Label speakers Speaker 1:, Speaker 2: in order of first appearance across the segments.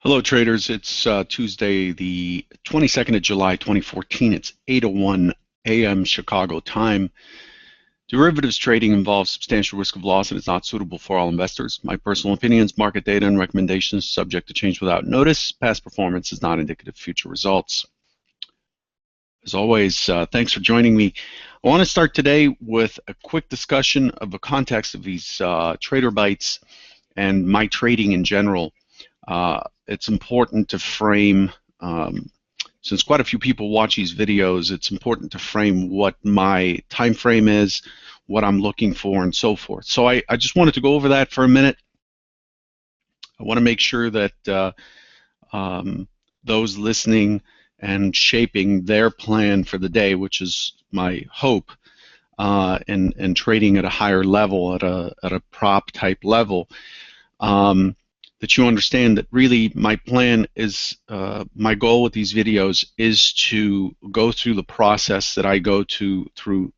Speaker 1: Hello, traders. It's Tuesday, the 22nd of July, 2014. It's 8:01 a.m. Chicago time. Derivatives trading involves substantial risk of loss and is not suitable for all investors. My personal opinions, market data, and recommendations subject to change without notice. Past performance is not indicative of future results. As always, thanks for joining me. I want to start today with a quick discussion of the context of these trader bites and my trading in general. It's important to frame, since quite a few people watch these videos, it's important to frame what my time frame is, what I'm looking for, and so forth. So I just wanted to go over that for a minute. I want to make sure that those listening and shaping their plan for the day, which is my hope, and trading at a higher level, at a prop type level, that you understand that really my plan is, my goal with these videos is to go through the process that I go through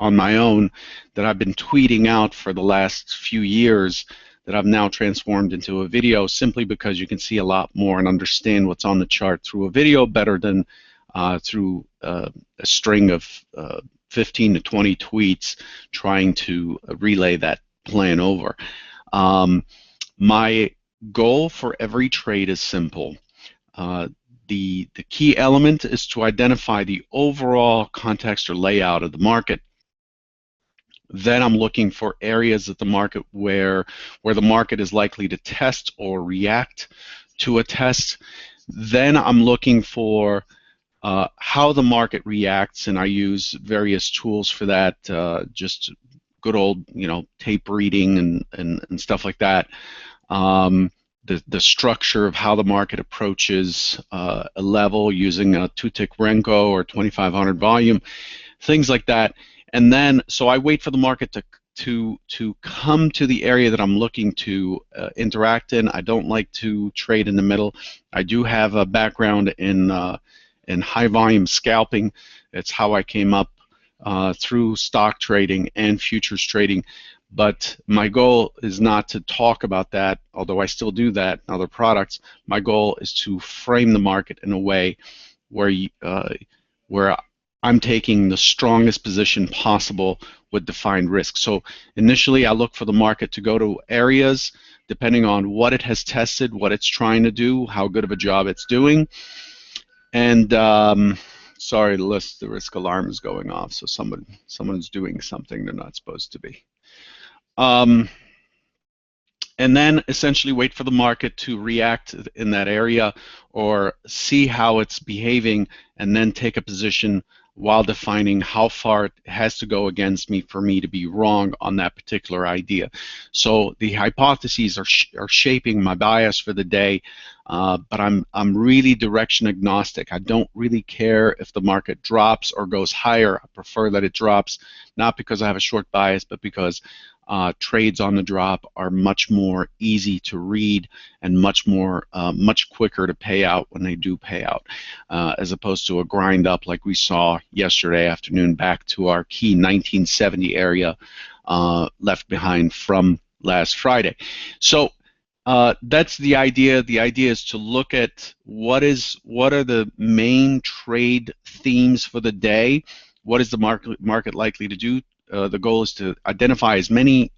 Speaker 1: on my own, that I've been tweeting out for the last few years, that I've now transformed into a video, simply because you can see a lot more and understand what's on the chart through a video better than through a string of 15 to 20 tweets trying to relay that plan over. My goal for every trade is simple. The key element is to identify the overall context or layout of the market. Then I'm looking for areas of the market where the market is likely to test or react to a test. Then I'm looking for how the market reacts, and I use various tools for that, just good old, tape reading and stuff like that. The structure of how the market approaches a level using a 2-tick Renko or 2500 volume, things like that. And then, so I wait for the market to come to the area that I'm looking to interact in. I don't like to trade in the middle. I do have a background in high volume scalping. It's how I came up through stock trading and futures trading. But my goal is not to talk about that, although I still do that in other products. My goal is to frame the market in a way where I'm taking the strongest position possible with defined risk. So initially, I look for the market to go to areas, depending on what it has tested, what it's trying to do, how good of a job it's doing. And sorry, the risk alarm is going off, so someone's doing something they're not supposed to be. And then essentially wait for the market to react in that area or see how it's behaving, and then take a position while defining how far it has to go against me for me to be wrong on that particular idea. So the hypotheses are shaping my bias for the day, but I'm really direction agnostic. I don't really care if the market drops or goes higher. I prefer that it drops, not because I have a short bias, but because trades on the drop are much more easy to read and much quicker to pay out when they do pay out, as opposed to a grind up like we saw yesterday afternoon back to our key 1970 area left behind from last Friday. So that's the idea. The idea is to look at what are the main trade themes for the day. What is the market likely to do? The goal is to identify as many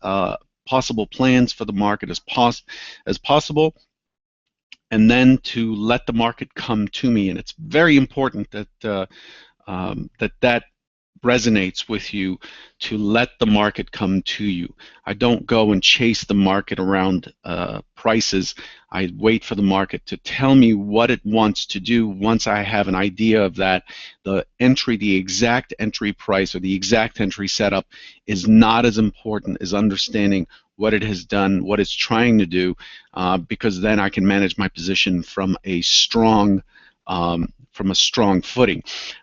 Speaker 1: possible plans for the market as possible, and then to let the market come to me. And it's very important that that resonates with you, to let the market come to you. I don't go and chase the market around prices. I wait for the market to tell me what it wants to do. Once I have an idea of that, the exact entry price or the exact entry setup is not as important as understanding what it has done, what it's trying to do, because then I can manage my position from a strong footing.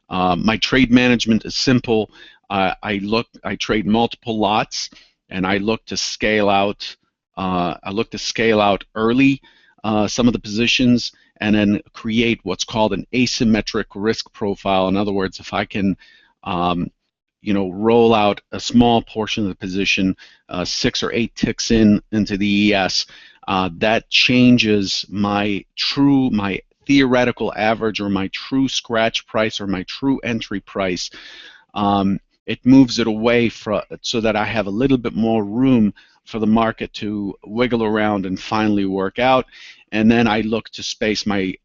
Speaker 1: My trade management is simple. I trade multiple lots, and I look to scale out. Early some of the positions, and then create what's called an asymmetric risk profile. In other words, if I can roll out a small portion of the position, 6 or 8 ticks into the ES, that changes my theoretical average, or my true scratch price, or my true entry price. It moves it away so that I have a little bit more room for the market to wiggle around and finally work out. And then I look to space my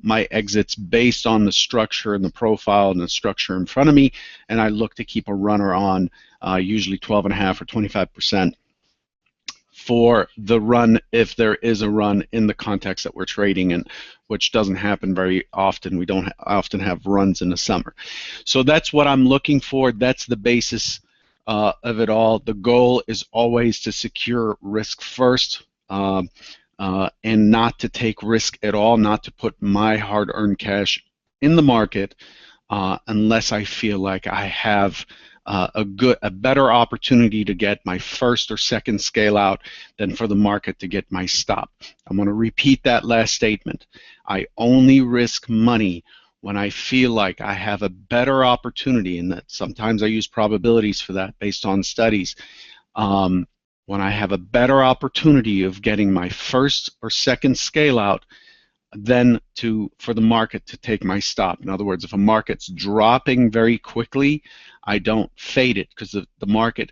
Speaker 1: my exits based on the structure and the profile and the structure in front of me, and I look to keep a runner on, usually 12.5 or 25% for the run, if there is a run in the context that we're trading in, which doesn't happen very often. We don't often have runs in the summer. So that's what I'm looking for. That's the basis of it all. The goal is always to secure risk first, and not to take risk at all, not to put my hard-earned cash in the market unless I feel like I have a better opportunity to get my first or second scale out than for the market to get my stop. I'm going to repeat that last statement. I only risk money when I feel like I have a better opportunity, and that sometimes I use probabilities for that based on studies. When I have a better opportunity of getting my first or second scale out than for the market to take my stop. In other words, if a market's dropping very quickly, I don't fade it, because the market,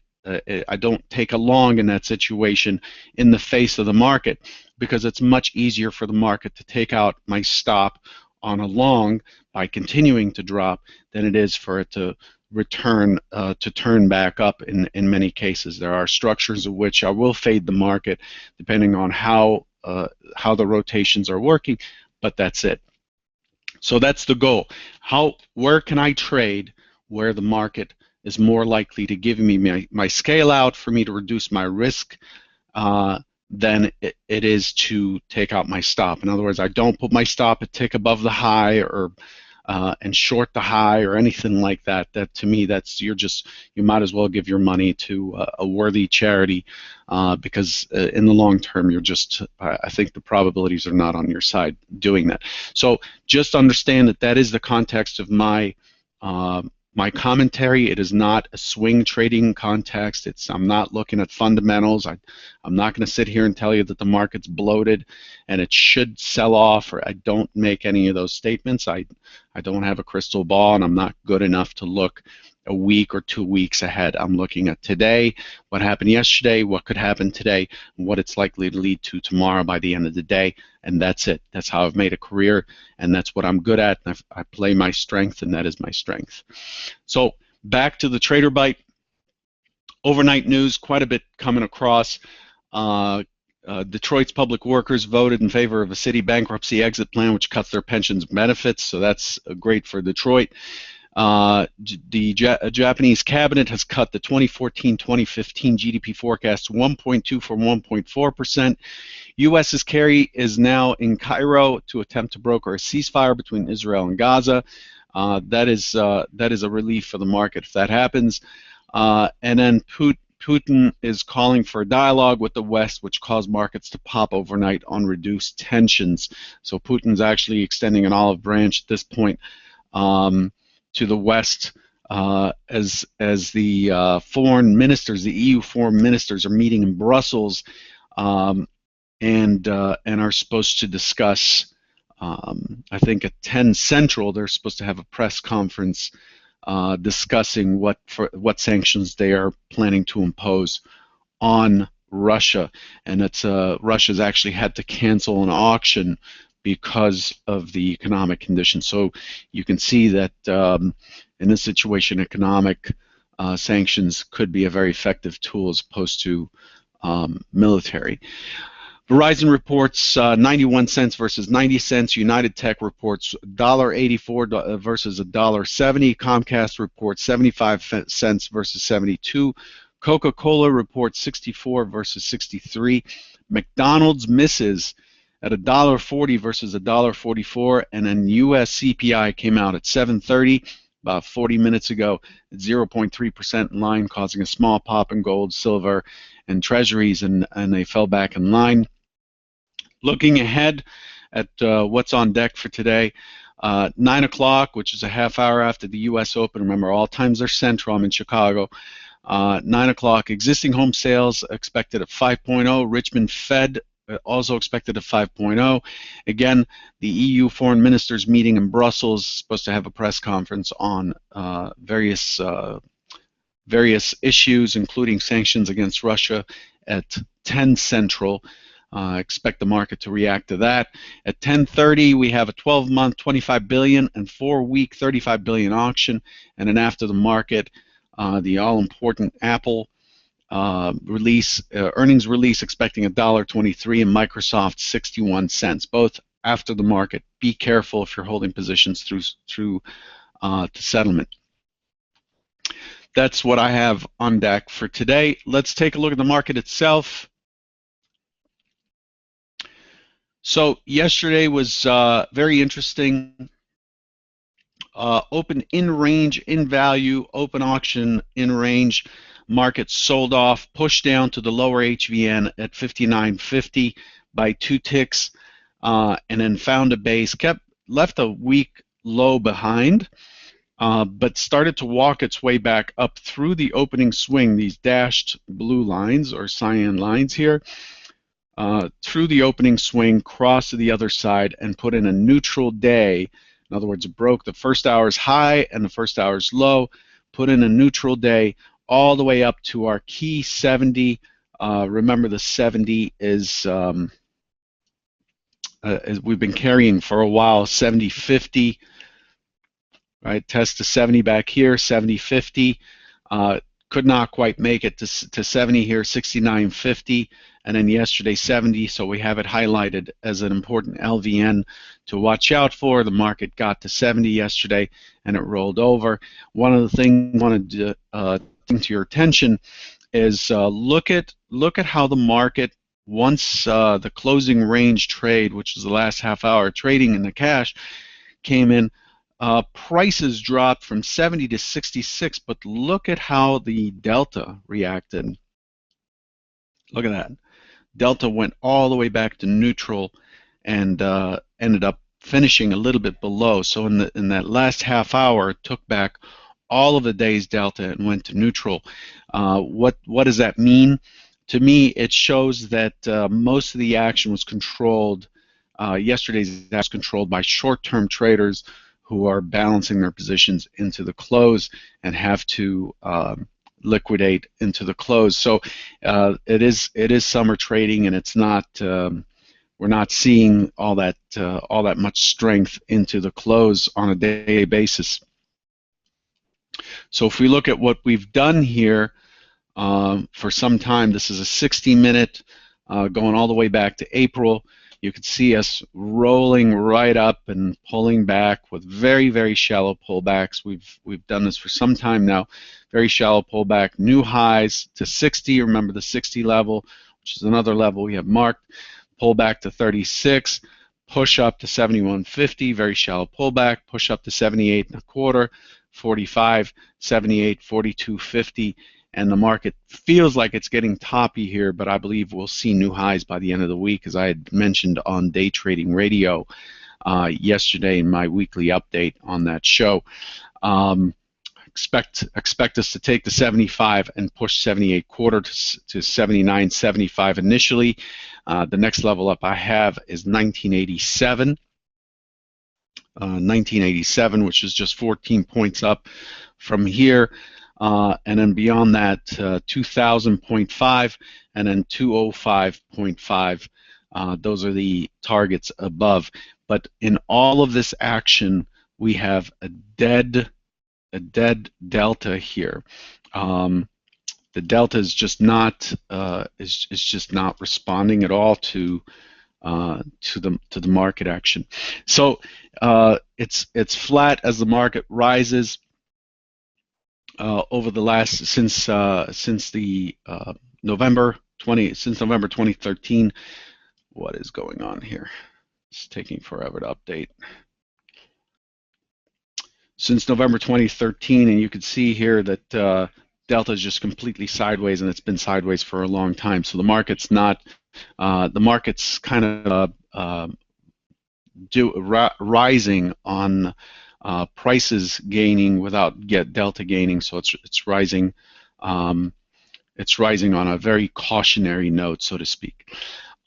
Speaker 1: I don't take a long in that situation in the face of the market, because it's much easier for the market to take out my stop on a long by continuing to drop than it is for it to return to turn back up in many cases. There are structures of which I will fade the market depending on how the rotations are working, but that's it. So that's the goal. Where can I trade where the market is more likely to give me my scale out for me to reduce my risk than it is to take out my stop. In other words, I don't put my stop a tick above the high, or and short the high or anything like that. That, to me, you might as well give your money to a worthy charity, because in the long term, I think the probabilities are not on your side doing that. So just understand that is the context of my my commentary. It is not a swing trading context. I'm not looking at fundamentals. I'm not going to sit here and tell you that the market's bloated and it should sell off, or I don't make any of those statements. I don't have a crystal ball, and I'm not good enough to look a week or 2 weeks ahead. I'm looking at today, what happened yesterday, what could happen today, and what it's likely to lead to tomorrow by the end of the day, and that's it. That's how I've made a career, and that's what I'm good at, and I play my strength, and that is my strength. So back to the Trader Bite. Overnight news, quite a bit coming across. Detroit's public workers voted in favor of a city bankruptcy exit plan which cuts their pensions benefits, so that's great for Detroit. The Japanese cabinet has cut the 2014-2015 GDP forecast to 1.2 from 1.4%. U.S.'s carry is now in Cairo to attempt to broker a ceasefire between Israel and Gaza. That is a relief for the market if that happens. And then Putin is calling for a dialogue with the West, which caused markets to pop overnight on reduced tensions. So Putin's actually extending an olive branch at this point to the West, as the foreign ministers, the EU foreign ministers, are meeting in Brussels, and are supposed to discuss. I think at 10 Central, they're supposed to have a press conference discussing what sanctions they are planning to impose on Russia, and Russia's actually had to cancel an auction because of the economic conditions. So you can see that in this situation, economic sanctions could be a very effective tool as opposed to military. Verizon reports 91 cents versus 90 cents. United Tech reports $1.84 versus $1.70. Comcast reports 75 cents versus 72. Coca-Cola reports 64 versus 63. McDonald's misses at $1.40 versus $1.44. And then U.S. CPI came out at 7:30 about 40 minutes ago at 0.3% in line, causing a small pop in gold, silver, and treasuries, and they fell back in line. Looking ahead at what's on deck for today, 9 o'clock, which is a half hour after the U.S. Open. Remember, all times are central. I'm in Chicago. 9 o'clock, existing home sales expected at 5.0. Richmond Fed also expected at 5.0. Again, the EU foreign ministers meeting in Brussels is supposed to have a press conference on various issues, including sanctions against Russia, at 10 Central. Expect the market to react to that. At 10:30, we have a 12-month, 25 billion and 4-week, 35 billion auction, and then after the market, the all-important Apple earnings release, expecting $1.23, and Microsoft 61 cents. Both after the market. Be careful if you're holding positions through to settlement. That's what I have on deck for today. Let's take a look at the market itself. So yesterday was very interesting. Open in range, in value, open auction in range. Market sold off, pushed down to the lower HVN at 59.50 by 2 ticks, and then found a base, left a weak low behind, but started to walk its way back up through the opening swing, these dashed blue lines or cyan lines here, through the opening swing, crossed to the other side, and put in a neutral day. In other words, it broke the first hour's high and the first hour's low, put in a neutral day all the way up to our key 70. Remember, the 70 is we've been carrying for a while, 70.50, right? Test to 70 back here, 70.50. Could not quite make it to 70 here, 69.50, and then yesterday 70, so we have it highlighted as an important LVN to watch out for. The market got to 70 yesterday and it rolled over. One of the things I wanted to bring to your attention is look at how the market, once the closing range trade, which is the last half hour trading in the cash, came in, prices dropped from 70 to 66, but look at how the delta reacted. Look at that. Delta went all the way back to neutral and ended up finishing a little bit below. So in that last half hour, it took back all of the day's delta and went to neutral. What does that mean? To me, it shows that most of the action was controlled. Yesterday's action was controlled by short-term traders who are balancing their positions into the close and have to liquidate into the close. So it is summer trading, and it's not. We're not seeing all that much strength into the close on a daily basis. So if we look at what we've done here for some time, this is a 60-minute going all the way back to April. You can see us rolling right up and pulling back with very, very shallow pullbacks. We've done this for some time now. Very shallow pullback, new highs to 60. Remember the 60 level, which is another level we have marked. Pull back to 36, push up to 71.50, very shallow pullback, push up to 78.25, 45, 78, 42.50. And the market feels like it's getting toppy here, but I believe we'll see new highs by the end of the week, as I had mentioned on Day Trading Radio yesterday in my weekly update on that show. Expect us to take the 75 and push 78.25 to 79.75 initially. The next level up I have is 1987. 1987, which is just 14 points up from here. And then beyond that, 2000.5 and then 205.5. Those are the targets above. But in all of this action, we have a dead delta here. The delta is just not responding at all to the market action. So it's flat as the market rises. Over the last since November 2013. What is going on here? It's taking forever to update. Since November 2013, and you can see here that delta is just completely sideways, and it's been sideways for a long time. So the market's not. The market's kind of rising on prices gaining without delta gaining, so it's rising. It's rising on a very cautionary note, so to speak.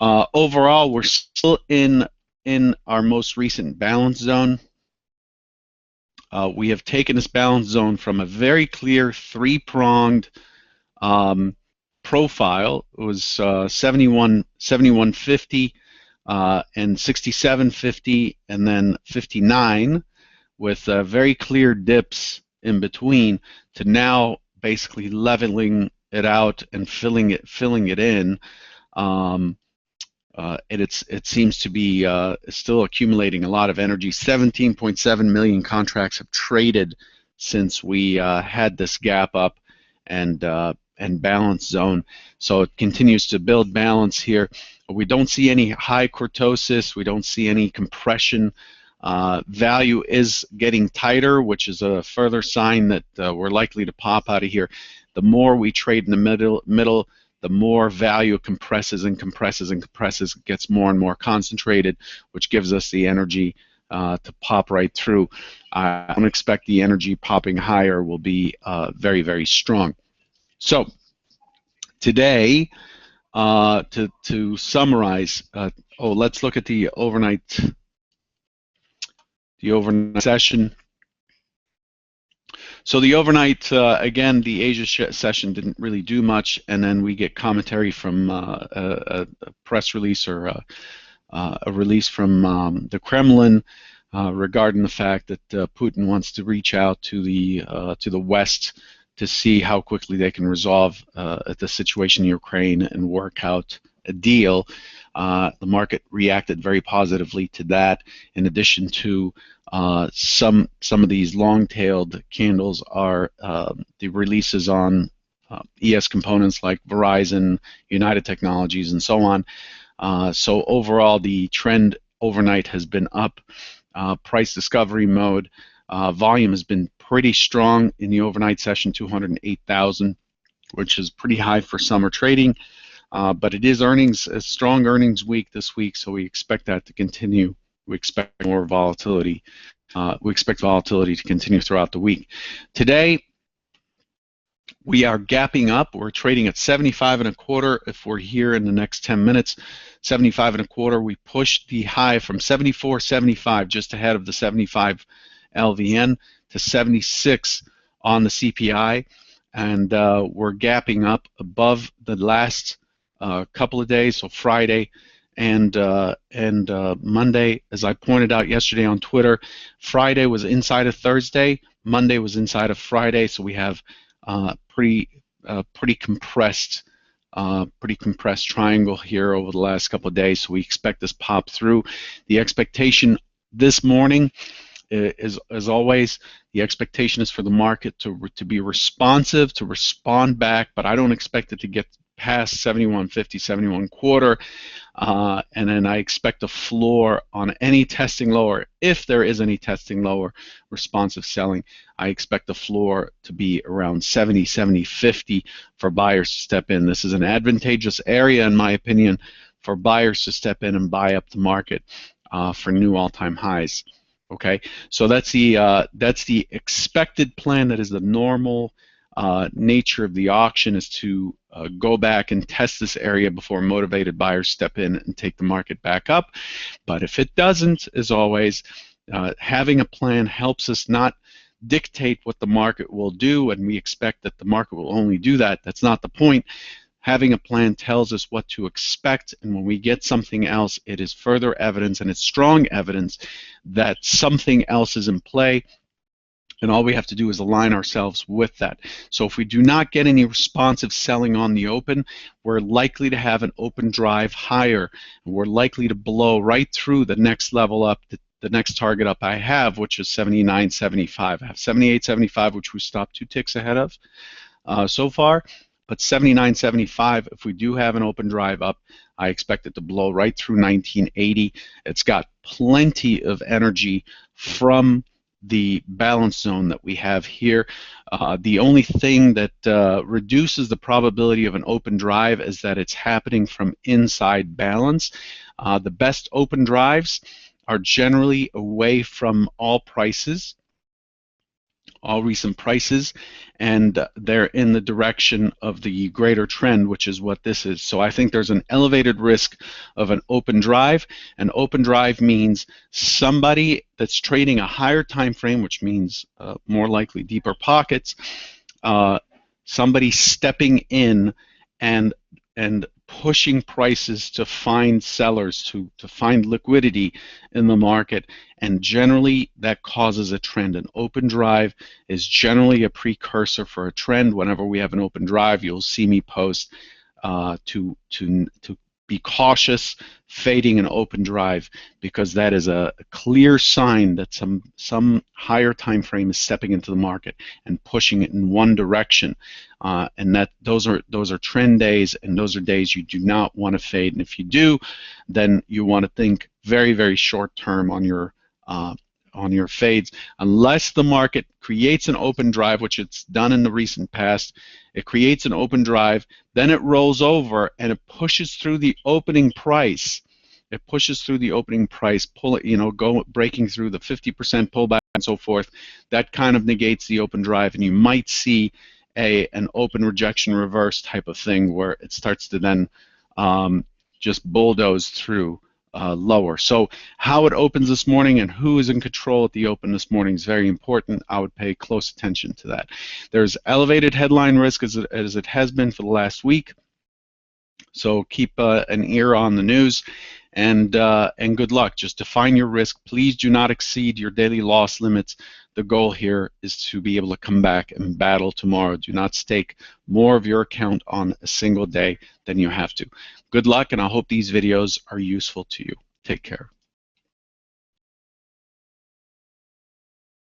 Speaker 1: Overall, we're still in our most recent balance zone. We have taken this balance zone from a very clear three-pronged profile. It was 71.50 and 67.50 and then 59, with very clear dips in between, to now basically leveling it out and filling it in. And it seems to be still accumulating a lot of energy. 17.7 million contracts have traded since we had this gap up and balance zone. So it continues to build balance here. We don't see any high kurtosis. We don't see any compression. Value is getting tighter, which is a further sign that we're likely to pop out of here. The more we trade in the middle, the more value compresses and compresses and compresses, gets more and more concentrated, which gives us the energy to pop right through. I don't expect the energy popping higher will be very, very strong. So today, to summarize, let's look at the overnight session. So the overnight, again, the Asia session didn't really do much, and then we get commentary from a press release or a release from the Kremlin regarding the fact that Putin wants to reach out to the West to see how quickly they can resolve the situation in Ukraine and work out a deal. The market reacted very positively to that. In addition to some of these long-tailed candles are the releases on ES components like Verizon, United Technologies, and so on. So overall, the trend overnight has been up. Price discovery mode. Volume has been pretty strong in the overnight session, 208,000, which is pretty high for summer trading. But it is a strong earnings week this week, so we expect that to continue. We expect more volatility. We expect volatility to continue throughout the week. Today, we are gapping up. We're trading at 75.25. If we're here in the next 10 minutes, 75.25. We pushed the high from 74.75, just ahead of the 75 LVN, to 76 on the CPI, and we're gapping up above the last couple of days, so Friday and Monday. As I pointed out yesterday on Twitter, Friday was inside of Thursday, Monday was inside of Friday, so we have pretty compressed triangle here over the last couple of days. So we expect this pop through. The expectation this morning is, as always, the expectation is for the market to be responsive, to respond back, but I don't expect it to get past 71.50, 71.25, and then I expect a floor on any testing lower. If there is any testing lower, responsive selling, I expect the floor to be around 70, 50 for buyers to step in. This is an advantageous area, in my opinion, for buyers to step in and buy up the market for new all-time highs. Okay, so that's the expected plan. That is the normal nature of the auction, is to go back and test this area before motivated buyers step in and take the market back up. But if it doesn't, as always, having a plan helps us not dictate what the market will do, and we expect that the market will only do that. That's not the point. Having a plan tells us what to expect, and when we get something else, it is further evidence, and it's strong evidence that something else is in play, and all we have to do is align ourselves with that. So if we do not get any responsive selling on the open, we're likely to have an open drive higher, and we're likely to blow right through the next level up, the next target up I have, which is 79.75. I have 78.75, which we stopped 2 ticks ahead of so far. But 79.75, if we do have an open drive up, I expect it to blow right through 1980. It's got plenty of energy from the balance zone that we have here. The only thing that reduces the probability of an open drive is that it's happening from inside balance. The best open drives are generally away from all prices, all recent prices, and they're in the direction of the greater trend, which is what this is. So I think there's an elevated risk of an open drive. An open drive means somebody that's trading a higher time frame, which means more likely deeper pockets, somebody stepping in and pushing prices to find sellers, to find liquidity in the market, and generally that causes a trend. An open drive is generally a precursor for a trend. Whenever we have an open drive, you'll see me post to be cautious fading an open drive, because that is a clear sign that some higher time frame is stepping into the market and pushing it in one direction, and that those are trend days, and those are days you do not want to fade. And if you do, then you want to think very, very short term on your fades, unless the market creates an open drive, which it's done in the recent past. It creates an open drive, then it rolls over and it pushes through the opening price. It pushes through the opening price, breaking through the 50% pullback and so forth. That kind of negates the open drive, and you might see an open rejection reverse type of thing where it starts to then just bulldoze through lower. So how it opens this morning and who is in control at the open this morning is very important. I would pay close attention to that. There's elevated headline risk as it has been for the last week. So keep an ear on the news, and good luck. Just define your risk. Please do not exceed your daily loss limits. The goal here is to be able to come back and battle tomorrow. Do not stake more of your account on a single day than you have to. Good luck, and I hope these videos are useful to you. Take care.